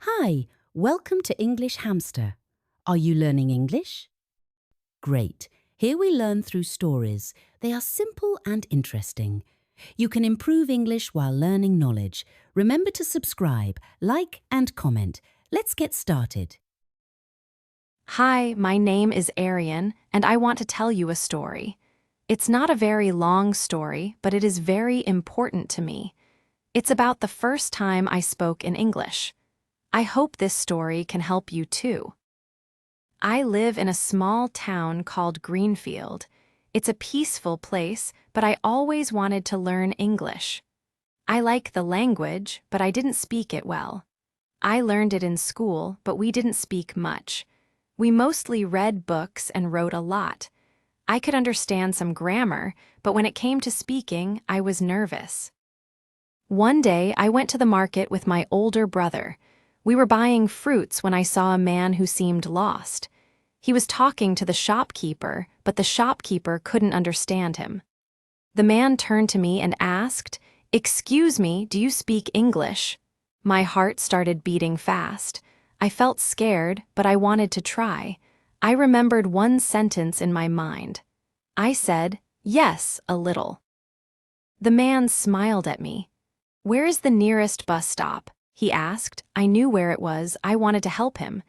Hi, welcome to English Hamster. Are you learning English? Great. Here we learn through stories. They are simple and interesting. You can improve English while learning knowledge. Remember to subscribe, like and comment. Let's get started. Hi, my name is Arian, and I want to tell you a story. It's not a very long story, but it is very important to me. It's about the first time I spoke in English. I hope this story can help you too. I live in a small town called Greenfield. It's a peaceful place, but I always wanted to learn English. I like the language, but I didn't speak it well. I learned it in school, but we didn't speak much. We mostly read books and wrote a lot. I could understand some grammar, but when it came to speaking, I was nervous. One day, I went to the market with my older brother. We were buying fruits when I saw a man who seemed lost. He was talking to the shopkeeper, but the shopkeeper couldn't understand him. The man turned to me and asked, "Excuse me, do you speak English?" My heart started beating fast. I felt scared, but I wanted to try. I remembered one sentence in my mind. I said, "Yes, a little." The man smiled at me. "Where is the nearest bus stop?" he asked. I knew where it was. I wanted to help him.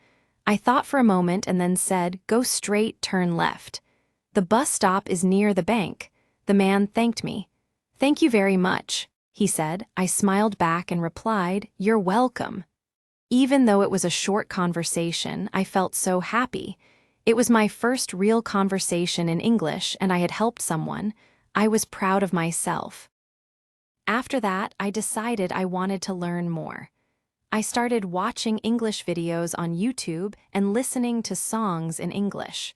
I thought for a moment and then said, "Go straight, turn left." "The bus stop is near the bank." The man thanked me. "Thank you very much," he said. I smiled back and replied, "You're welcome." Even though it was a short conversation, I felt so happy. It was my first real conversation in English, and I had helped someone. I was proud of myself. After that, I decided I wanted to learn more. I started watching English videos on YouTube and listening to songs in English.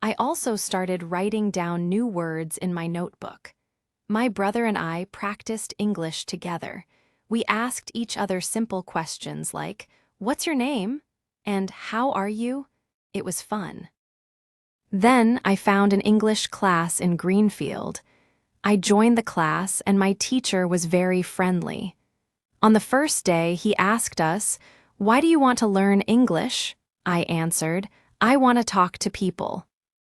I also started writing down new words in my notebook. My brother and I practiced English together. We asked each other simple questions like, "What's your name?" and "How are you?" It was fun. Then I found an English class in Greenfield. I joined the class and my teacher was very friendly. On the first day, he asked us, "Why do you want to learn English?" I answered, "I want to talk to people."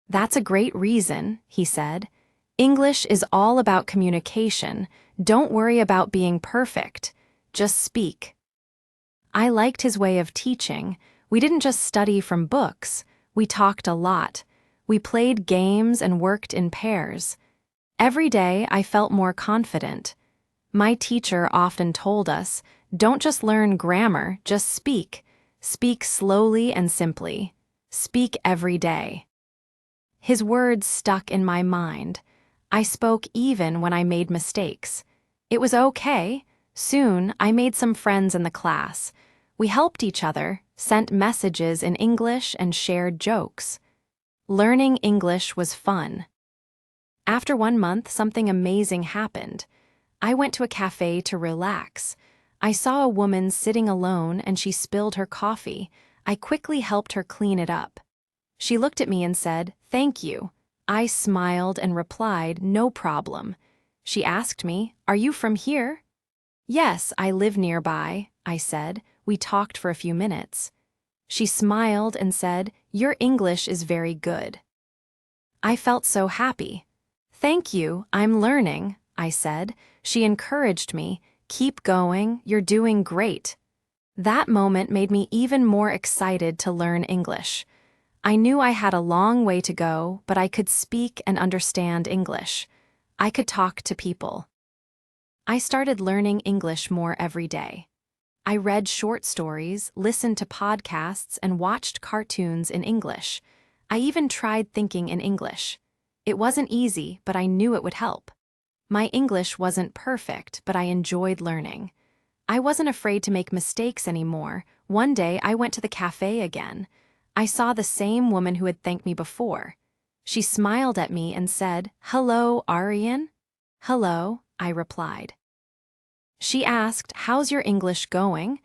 "That's a great reason," he said. "English is all about communication. Don't worry about being perfect. Just speak." I liked his way of teaching. We didn't just study from books. We talked a lot. We played games and worked in pairs. Every day, I felt more confident. My teacher often told us, "Don't just learn grammar, just speak. Speak slowly and simply. Speak every day." His words stuck in my mind. I spoke even when I made mistakes. It was okay. Soon, I made some friends in the class. We helped each other, sent messages in English, and shared jokes. Learning English was fun. After 1 month, something amazing happened. I went to a cafe to relax. I saw a woman sitting alone and she spilled her coffee. I quickly helped her clean it up. She looked at me and said, "Thank you." I smiled and replied, "No problem." She asked me, "Are you from here?" "Yes, I live nearby," I said. We talked for a few minutes. She smiled and said, "Your English is very good." I felt so happy. "Thank you, I'm learning," I said. She encouraged me, "Keep going, you're doing great." That moment made me even more excited to learn English. I knew I had a long way to go, but I could speak and understand English. I could talk to people. I started learning English more every day. I read short stories, listened to podcasts, and watched cartoons in English. I even tried thinking in English. It wasn't easy, but I knew it would help. My English wasn't perfect, but I enjoyed learning. I wasn't afraid to make mistakes anymore. One day, I went to the cafe again. I saw the same woman who had thanked me before. She smiled at me and said, "Hello, Arian?" "Hello," I replied. She asked, "How's your English going?"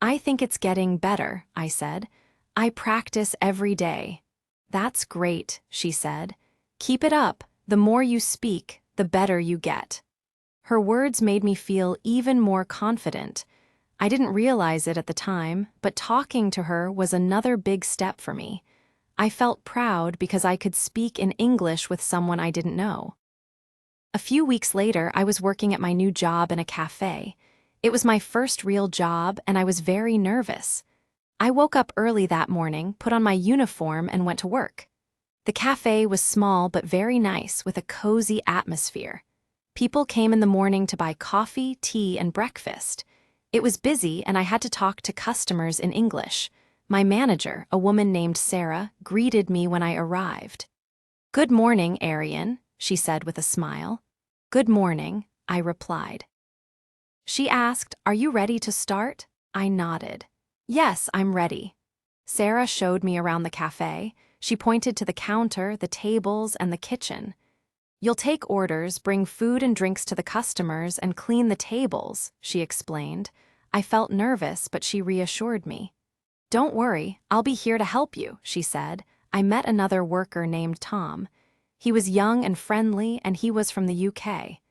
"I think it's getting better," I said. "I practice every day." "That's great," she said. "Keep it up. The more you speak, the better you get." Her words made me feel even more confident. I didn't realize it at the time, but talking to her was another big step for me. I felt proud because I could speak in English with someone I didn't know. A few weeks later, I was working at my new job in a cafe. It was my first real job, and I was very nervous. I woke up early that morning, put on my uniform, and went to work. The cafe was small but very nice, with a cozy atmosphere. People came in the morning to buy coffee, tea, and breakfast. It was busy, and I had to talk to customers in English. My manager, a woman named Sarah, greeted me when I arrived. "Good morning, Arian," she said with a smile. "Good morning," I replied. She asked, "Are you ready to start?" I nodded. "Yes, I'm ready." Sarah showed me around the cafe. She pointed to the counter, the tables, and the kitchen. "You'll take orders, bring food and drinks to the customers, and clean the tables," she explained. I felt nervous, but she reassured me. "Don't worry, I'll be here to help you," she said. I met another worker named Tom. He was young and friendly, and he was from the UK.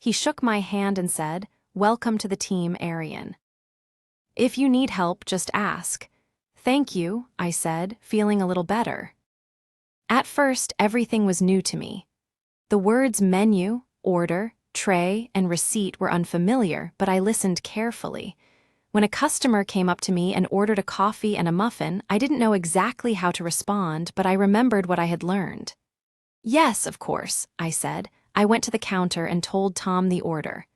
He shook my hand and said, "Welcome to the team, Arian. If you need help, just ask." "Thank you," I said, feeling a little better. At first, everything was new to me. The words menu, order, tray, and receipt were unfamiliar, but I listened carefully. When a customer came up to me and ordered a coffee and a muffin, I didn't know exactly how to respond, but I remembered what I had learned. "Yes, of course," I said. I went to the counter and told Tom the order.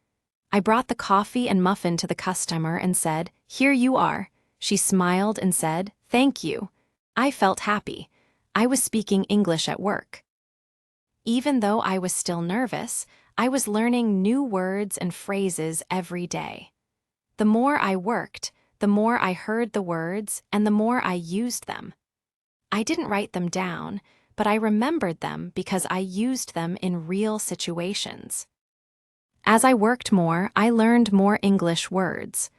I brought the coffee and muffin to the customer and said, "Here you are." She smiled and said, "Thank you." I felt happy. I was speaking English at work. Even though I was still nervous, I was learning new words and phrases every day. The more I worked, the more I heard the words and the more I used them. I didn't write them down, but I remembered them because I used them in real situations. As I worked more, I learned more English words.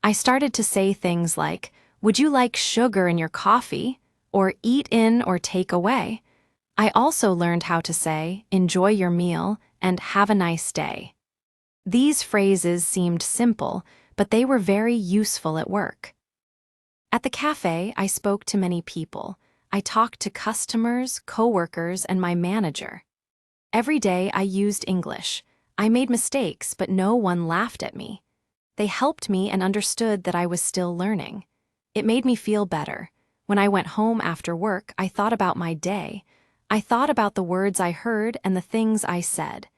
I started to say things like, "Would you like sugar in your coffee?" or "eat in or take away." I also learned how to say, "Enjoy your meal," and "Have a nice day." These phrases seemed simple, but they were very useful at work. At the cafe, I spoke to many people. I talked to customers, coworkers, and my manager. Every day I used English. I made mistakes, but no one laughed at me. They helped me and understood that I was still learning. It made me feel better. When I went home after work, I thought about my day. I thought about the words I heard and the things I said.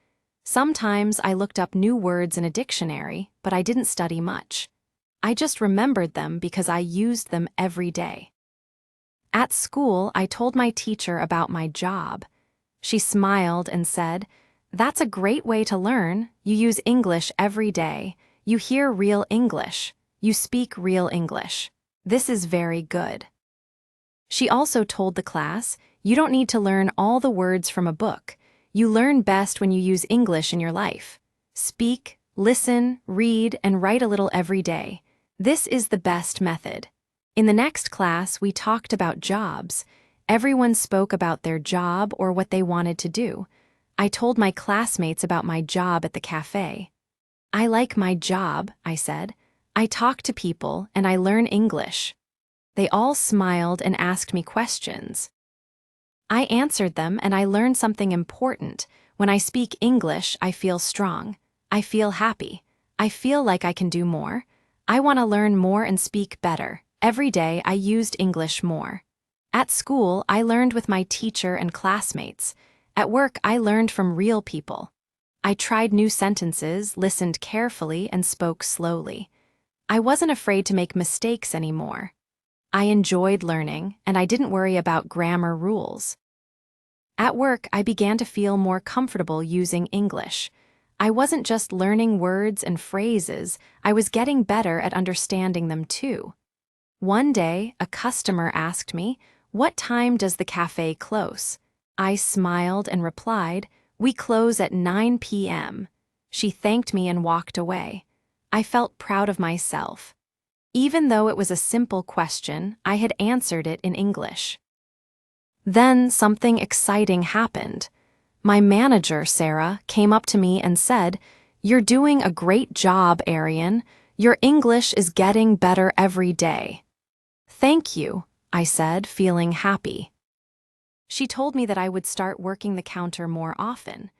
Sometimes I looked up new words in a dictionary, but I didn't study much. I just remembered them because I used them every day. At school, I told my teacher about my job. She smiled and said, "That's a great way to learn. You use English every day. You hear real English. You speak real English. This is very good." She also told the class, "You don't need to learn all the words from a book. You learn best when you use English in your life. Speak, listen, read, and write a little every day. This is the best method." In the next class, we talked about jobs. Everyone spoke about their job or what they wanted to do. I told my classmates about my job at the cafe. "I like my job," I said. "I talk to people and I learn English." They all smiled and asked me questions. I answered them and I learned something important. When I speak English, I feel strong. I feel happy. I feel like I can do more. I want to learn more and speak better. Every day I used English more. At school, I learned with my teacher and classmates. At work, I learned from real people. I tried new sentences, listened carefully, and spoke slowly. I wasn't afraid to make mistakes anymore. I enjoyed learning, and I didn't worry about grammar rules. At work, I began to feel more comfortable using English. I wasn't just learning words and phrases, I was getting better at understanding them too. One day, a customer asked me, "What time does the cafe close?" I smiled and replied, "We close at 9 p.m. She thanked me and walked away. I felt proud of myself. Even though it was a simple question, I had answered it in English. Then something exciting happened. My manager, Sarah, came up to me and said, "You're doing a great job, Arian. Your English is getting better every day. Thank you, I said, feeling happy. She told me that I would start working the counter more often.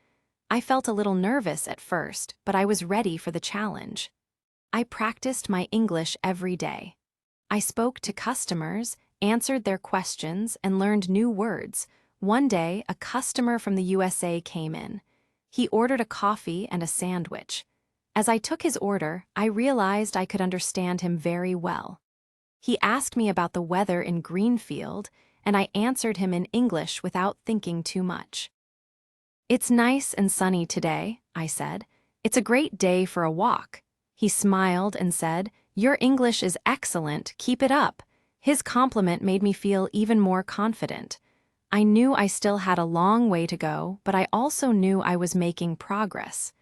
I felt a little nervous at first, but I was ready for the challenge. I practiced my English every day. I spoke to customers, answered their questions, and learned new words. One day, a customer from the USA came in. He ordered a coffee and a sandwich. As I took his order, I realized I could understand him very well. He asked me about the weather in Greenfield, and I answered him in English without thinking too much. It's nice and sunny today, I said. It's a great day for a walk. He smiled and said, Your English is excellent, keep it up. His compliment made me feel even more confident. I knew I still had a long way to go, but I also knew I was making progress.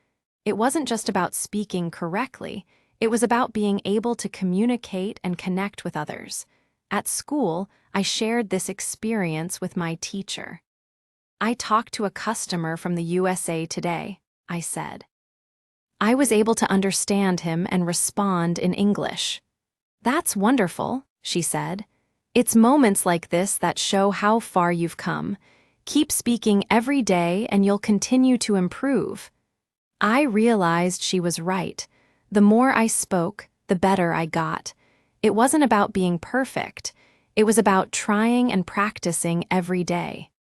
It wasn't just about speaking correctly, it was about being able to communicate and connect with others. At school, I shared this experience with my teacher. I talked to a customer from the USA today, I said. I was able to understand him and respond in English. That's wonderful, she said. It's moments like this that show how far you've come. Keep speaking every day and you'll continue to improve. I realized she was right. The more I spoke, the better I got. It wasn't about being perfect. It was about trying and practicing every day.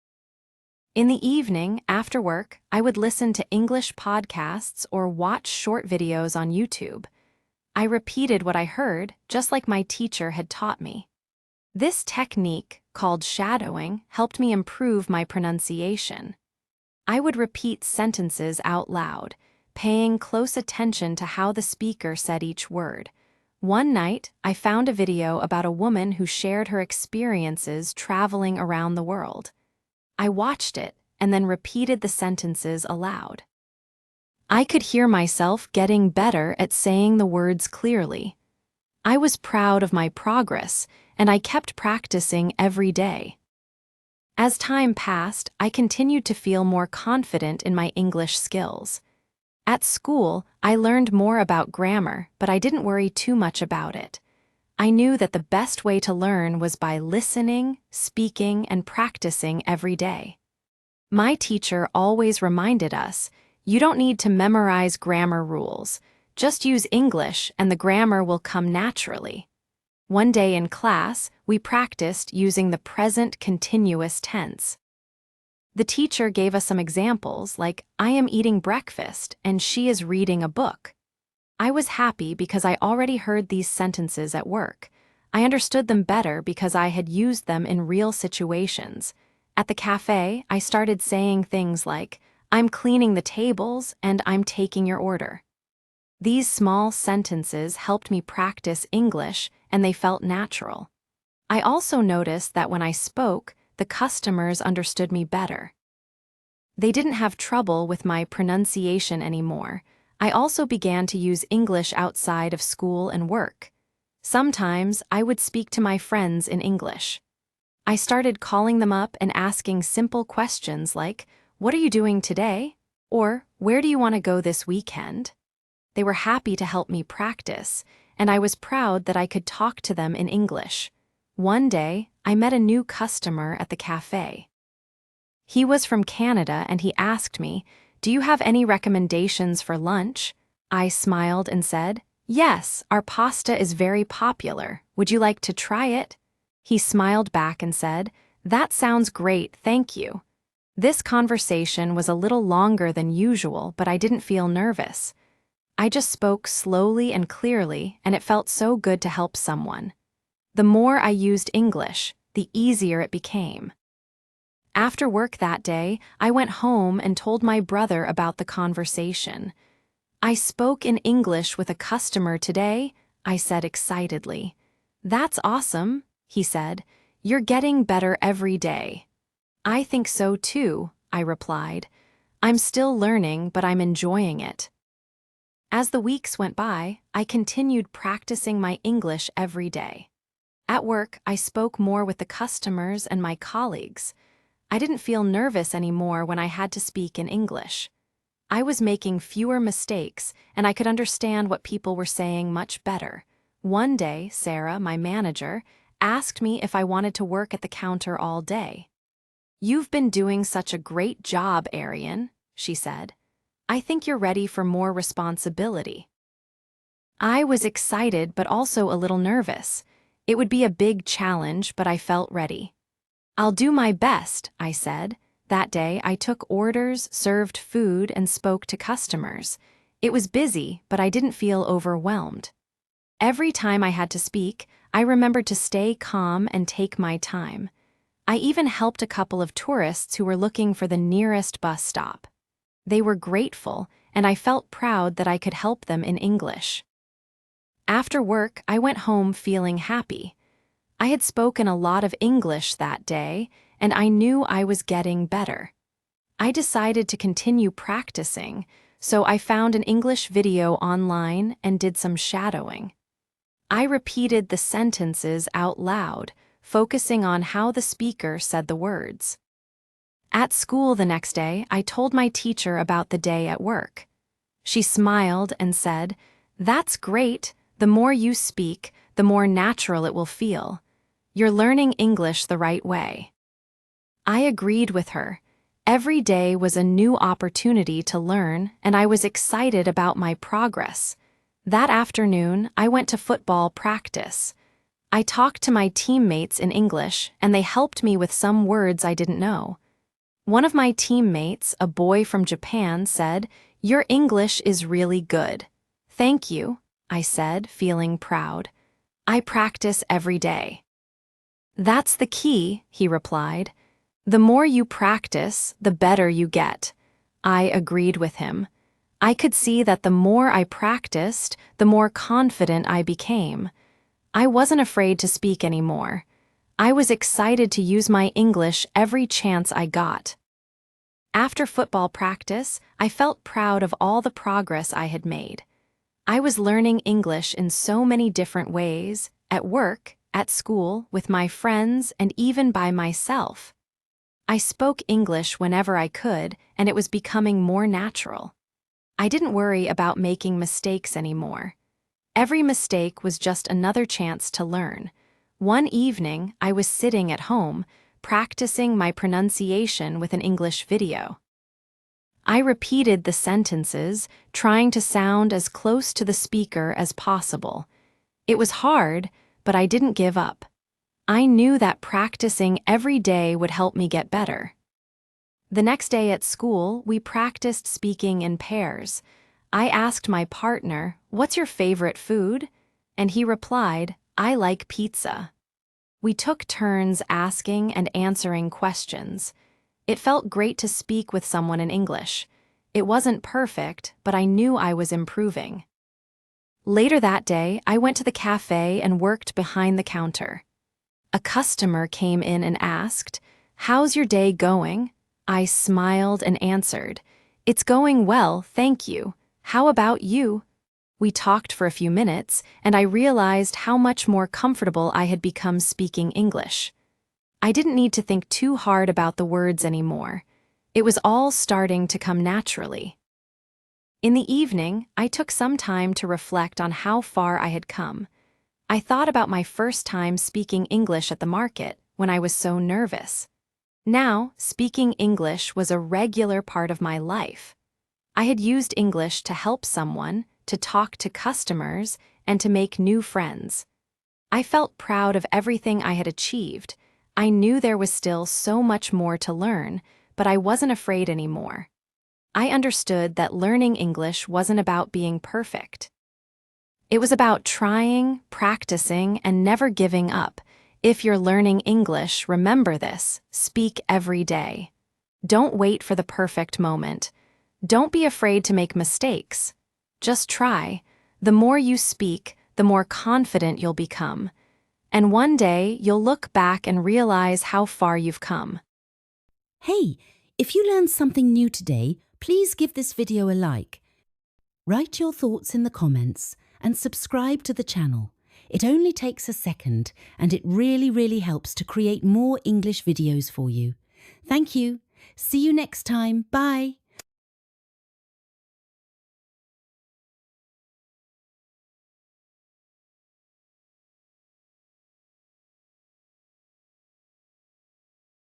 In the evening, after work, I would listen to English podcasts or watch short videos on YouTube. I repeated what I heard, just like my teacher had taught me. This technique, called shadowing, helped me improve my pronunciation. I would repeat sentences out loud, paying close attention to how the speaker said each word. One night, I found a video about a woman who shared her experiences traveling around the world. I watched it and then repeated the sentences aloud. I could hear myself getting better at saying the words clearly. I was proud of my progress, and I kept practicing every day. As time passed, I continued to feel more confident in my English skills. At school, I learned more about grammar, but I didn't worry too much about it. I knew that the best way to learn was by listening, speaking, and practicing every day. My teacher always reminded us, you don't need to memorize grammar rules. Just use English and the grammar will come naturally. One day in class, we practiced using the present continuous tense. The teacher gave us some examples like, I am eating breakfast and she is reading a book. I was happy because I already heard these sentences at work. I understood them better because I had used them in real situations. At the cafe, I started saying things like, I'm cleaning the tables and I'm taking your order. These small sentences helped me practice English and they felt natural. I also noticed that when I spoke, the customers understood me better. They didn't have trouble with my pronunciation anymore. I also began to use English outside of school and work. Sometimes I would speak to my friends in English. I started calling them up and asking simple questions like, what are you doing today? Or, where do you want to go this weekend? They were happy to help me practice, and I was proud that I could talk to them in English. One day, I met a new customer at the cafe. He was from Canada and he asked me, do you have any recommendations for lunch? I smiled and said, yes, our pasta is very popular. Would you like to try it? He smiled back and said, that sounds great, thank you. This conversation was a little longer than usual, but I didn't feel nervous. I just spoke slowly and clearly, and it felt so good to help someone. The more I used English, the easier it became. After work that day, I went home and told my brother about the conversation. I spoke in English with a customer today, I said excitedly. That's awesome, he said. You're getting better every day. I think so too, I replied. I'm still learning, but I'm enjoying it. As the weeks went by, I continued practicing my English every day. At work, I spoke more with the customers and my colleagues. I didn't feel nervous anymore when I had to speak in English. I was making fewer mistakes, and I could understand what people were saying much better. One day, Sarah, my manager, asked me if I wanted to work at the counter all day. "You've been doing such a great job, Arian," she said. "I think you're ready for more responsibility." I was excited but also a little nervous. It would be a big challenge, but I felt ready. "I'll do my best," I said. That day, I took orders, served food, and spoke to customers. It was busy, but I didn't feel overwhelmed. Every time I had to speak, I remembered to stay calm and take my time. I even helped a couple of tourists who were looking for the nearest bus stop. They were grateful, and I felt proud that I could help them in English. After work, I went home feeling happy. I had spoken a lot of English that day, and I knew I was getting better. I decided to continue practicing, so I found an English video online and did some shadowing. I repeated the sentences out loud, focusing on how the speaker said the words. At school the next day, I told my teacher about the day at work. She smiled and said, "That's great. The more you speak, the more natural it will feel. You're learning English the right way." I agreed with her. Every day was a new opportunity to learn, and I was excited about my progress. That afternoon, I went to football practice. I talked to my teammates in English, and they helped me with some words I didn't know. One of my teammates, a boy from Japan, said, "Your English is really good." "Thank you," I said, feeling proud. "I practice every day." "That's the key," he replied. "The more you practice, the better you get." I agreed with him. I could see that the more I practiced, the more confident I became. I wasn't afraid to speak anymore. I was excited to use my English every chance I got. After football practice, I felt proud of all the progress I had made. I was learning English in so many different ways, at work, at school, with my friends, and even by myself. I spoke English whenever I could, and it was becoming more natural. I didn't worry about making mistakes anymore. Every mistake was just another chance to learn. One evening, I was sitting at home, practicing my pronunciation with an English video. I repeated the sentences, trying to sound as close to the speaker as possible. It was hard, but I didn't give up. I knew that practicing every day would help me get better. The next day at school, we practiced speaking in pairs. I asked my partner, "What's your favorite food?" And he replied, "I like pizza." We took turns asking and answering questions. It felt great to speak with someone in English. It wasn't perfect, but I knew I was improving. Later that day, I went to the cafe and worked behind the counter. A customer came in and asked, "How's your day going?" I smiled and answered, "It's going well, thank you. How about you?" We talked for a few minutes, and I realized how much more comfortable I had become speaking English. I didn't need to think too hard about the words anymore. It was all starting to come naturally. In the evening, I took some time to reflect on how far I had come. I thought about my first time speaking English at the market, when I was so nervous. Now, speaking English was a regular part of my life. I had used English to help someone, to talk to customers, and to make new friends. I felt proud of everything I had achieved. I knew there was still so much more to learn, but I wasn't afraid anymore. I understood that learning English wasn't about being perfect. It was about trying, practicing, and never giving up. If you're learning English, remember this: speak every day. Don't wait for the perfect moment. Don't be afraid to make mistakes. Just try. The more you speak, the more confident you'll become. And one day, you'll look back and realize how far you've come. Hey, if you learned something new today, please give this video a like. Write your thoughts in the comments and subscribe to the channel. It only takes a second, and it really helps to create more English videos for you. Thank you. See you next time. Bye.